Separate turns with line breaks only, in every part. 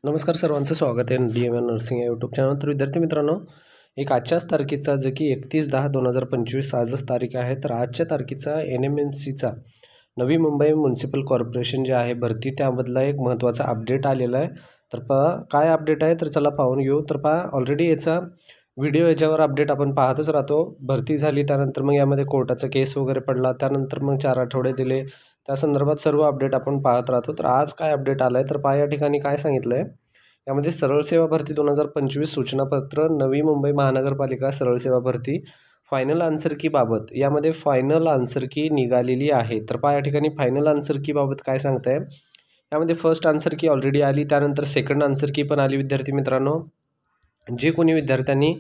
नमस्कार सर्वांचं स्वागत आहे DMN नर्सिंग या यूट्यूब चॅनल। तर विद्यार्थी मित्रांनो, एक आजच्याच तारखेचा जो की 31/10/2025 आजच तारीख आहे। तर आजच्या तारखेचा NMMCचा नवी मुंबई म्युनिसिपल कॉर्पोरेशन जे आहे भरती त्यामधला एक महत्त्वाचा अपडेट आलेला आहे। तर काय अपडेट आहे तर चला पाहून घेऊ। तर ऑलरेडी याचा व्हिडिओ याच्यावर अपडेट आपण पाहतच राहतो। भरती झाली त्यानंतर मग यामध्ये कोर्टाचा केस वगैरे पडला, त्यानंतर मग 4 आठवडे दिले, त्या संदर्भात सर्व अपडेट आपण पाहत राहतो। तर आज काय अपडेट आलं आहे तर या ठिकाणी काय सांगितलं आहे, यामध्ये सरळ सेवा भरती 2025 सूचनापत्र नवी मुंबई महानगरपालिका सरळ सेवा भरती फायनल आन्सर की बाबत यामध्ये फायनल आन्सर की निघालेली आहे। तर या ठिकाणी फायनल आन्सर की बाबत काय सांगताय, यामध्ये फर्स्ट आन्सर की ऑलरेडी आली, त्यानंतर सेकंड आन्सर की पण आली। विद्यार्थी मित्रांनो, जे कोणी विद्यार्थ्यांनी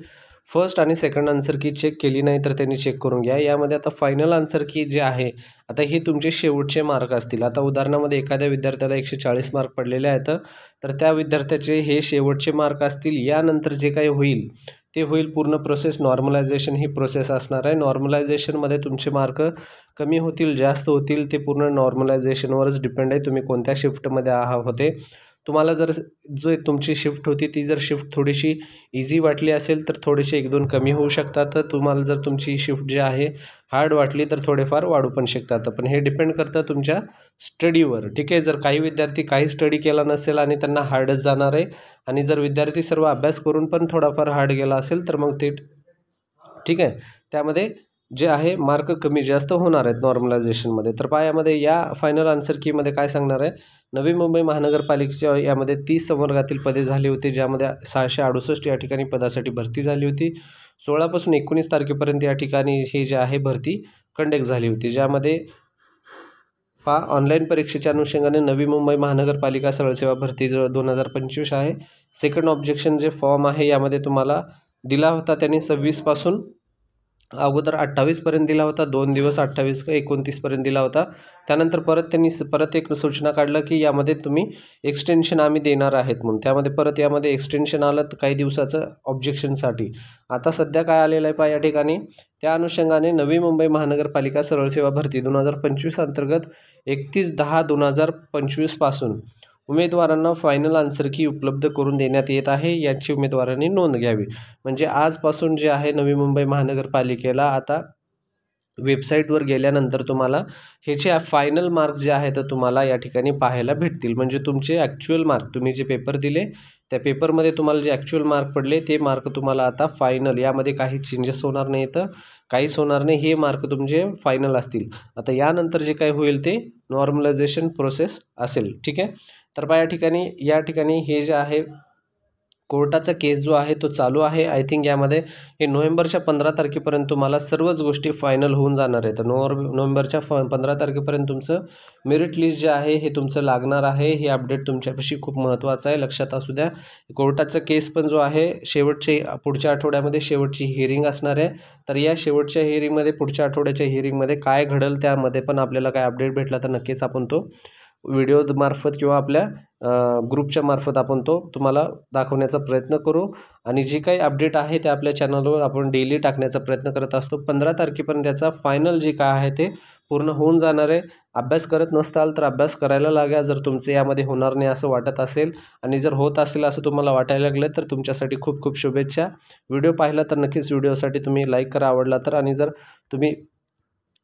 फर्स्ट आणि सेकंड आन्सर की चेक केली नाही तर त्यांनी चेक करून घ्या। यामध्ये आता फायनल आन्सर की जे आहे, आता हे तुमचे शेवटचे मार्क असतील। आता उदाहरणामध्ये एखाद्या विद्यार्थ्याला 140 मार्क पडलेले आहेत, तर त्या विद्यार्थ्याचे हे शेवटचे मार्क असतील। यानंतर जे काही होईल ते होईल पूर्ण प्रोसेस नॉर्मलायझेशन ही प्रोसेस असणार आहे। नॉर्मलायझेशनमध्ये तुमचे मार्क कमी होतील जास्त होतील ते पूर्ण नॉर्मलायझेशनवरच डिपेंड आहे, तुम्ही कोणत्या शिफ्टमध्ये होते। तुम्हाला जर जो तुमची शिफ्ट होती ती जर शिफ्ट थोडीशी इझी वाटली असेल तर थोडेसे 1-2 कमी होऊ शकतात। तर तुम्हाला जर तुमची शिफ्ट जी आहे हार्ड वाटली तर थोडेफार वाढू पण शकतात। पण हे डिपेंड करतं तुमच्या स्टडीवर, ठीक आहे। जर काही विद्यार्थी काही स्टडी केला नसेल आणि त्यांना हार्डच जाणार आहे, आणि जर विद्यार्थी सर्व अभ्यास करून पण थोडाफार हार्ड गेला असेल तर मग ते ठीक आहे, त्यामध्ये जे आहे मार्क कमी जास्त होणार आहेत नॉर्मलायझेशनमध्ये। तर यामध्ये या फायनल आन्सर कीमध्ये काय सांगणार आहे, नवी मुंबई महानगरपालिकेच्या यामध्ये 30 संवर्गातील पदे झाली होती, ज्यामध्ये 668 या ठिकाणी पदासाठी भरती झाली होती। 16 पासून 19 तारखेपर्यंत या ठिकाणी ही जी आहे भरती कंडक्ट झाली होती, ज्यामध्ये ऑनलाईन परीक्षेच्या अनुषंगाने नवी मुंबई महानगरपालिका सरळ सेवा भरती 2025 आहे। सेकंड ऑब्जेक्शन जे फॉर्म आहे यामध्ये तुम्हाला दिला होता त्यांनी 26 पासून अगोदर 28 पर्यंत दिला होता, 2 दिवस 28 का 29 पर्यंत दिला होता। त्यानंतर त्यांनी परत एक सूचना काढलं की यामध्ये तुम्ही एक्सटेन्शन आम्ही देणार आहेत म्हणून, त्यामध्ये परत यामध्ये एक्सटेन्शन आलं काही दिवसाचं ऑब्जेक्शनसाठी। आता सध्या काय आलेलं आहे या ठिकाणी, त्या अनुषंगाने नवी मुंबई महानगरपालिका सरळ सेवा भरती 2025 अंतर्गत 31/10/2025 पासून उमेदवारांना फायनल आन्सर की उपलब्ध करून देण्यात येत आहे, याची उमेदवारांनी नोंद घ्यावी। म्हणजे आजपासून जे आहे नवी मुंबई महानगरपालिकेला आता वेबसाईटवर गेल्यानंतर तुम्हाला ह्याचे फायनल मार्क्स जे आहेत तर तुम्हाला या ठिकाणी पाहायला भेटतील। म्हणजे तुमचे ॲक्च्युअल मार्क, तुम्ही जे पेपर दिले त्या पेपरमध्ये तुम्हाला जे ॲक्च्युअल मार्क पडले ते मार्क तुम्हाला आता फायनल, यामध्ये काही चेंजेस होणार नाही, तर काहीच होणार नाही, हे मार्क तुमचे फायनल असतील। आता यानंतर जे काही होईल ते नॉर्मलायझेशन प्रोसेस असेल, ठीक आहे। तर या ठिकाणी हे जे आहे कोर्टाचा केस जो आहे तो चालू आहे। आय थिंक यामध्ये हे नोव्हेंबरच्या 15 तारखेपर्यंत तुम्हाला सर्वच गोष्टी फायनल होऊन जाणार आहेत। तर नोव्हेंबरच्या 15 तारखेपर्यंत तुमचं मेरिट लिस्ट जे आहे हे तुमचं लागणार आहे। हे अपडेट तुमच्यापाशी खूप महत्त्वाचं आहे, लक्षात असू द्या। कोर्टाचा केस पण जो आहे पुढच्या आठवड्यामध्ये शेवटची हिअरिंग असणार आहे। तर या शेवटच्या हिअरिंगमध्ये, पुढच्या आठवड्याच्या हिअरिंगमध्ये काय घडेल त्यामध्ये पण आपल्याला काय अपडेट भेटला तर नक्कीच आपण तो व्हिडिओ मार्फत किंवा आपल्या ग्रुपच्या मार्फत आपण तो तुम्हाला दाखवण्याचा प्रयत्न करू। आणि जी काही अपडेट आहे ते आपल्या चॅनलवर आपण डेली टाकण्याचा प्रयत्न करत असतो। 15 तारखेपर्यंत त्याचा फायनल जे काय आहे ते पूर्ण होऊन जाणार आहे। अभ्यास करत नसताल तर अभ्यास करायला लागा, जर तुमचं यामध्ये होणार नाही असं वाटत असेल आणि जर होत असेल असं तुम्हाला वाटायला लागलं तर तुमच्यासाठी खूप खूप शुभेच्छा। व्हिडिओ पाहिला तर नक्कीच व्हिडिओसाठी तुम्ही लाईक करा आवडला तर, आणि जर तुम्ही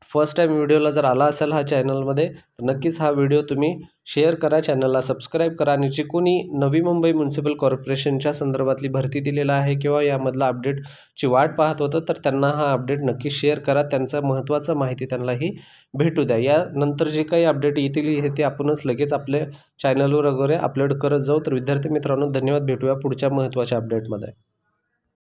फर्स्ट टाईम व्हिडिओला जर आला असेल हा चॅनलमध्ये तर नक्कीच हा व्हिडिओ तुम्ही शेअर करा, चॅनलला सबस्क्राईब करा। आणि जे कोणी नवी मुंबई म्युनिसिपल कॉर्पोरेशनच्या संदर्भातली भरती दिलेला आहे किंवा यामधला अपडेटची वाट पाहत होतं तर त्यांना हा अपडेट नक्की शेअर करा, त्यांचा महत्त्वाचं माहिती त्यांनाही भेटू द्या। यानंतर जे काही अपडेट येतील हे ते आपणच लगेच आपल्या चॅनलवर वगैरे अपलोड करत जाऊ। तर विद्यार्थी मित्रांनो, धन्यवाद, भेटूया पुढच्या महत्त्वाच्या अपडेटमध्ये।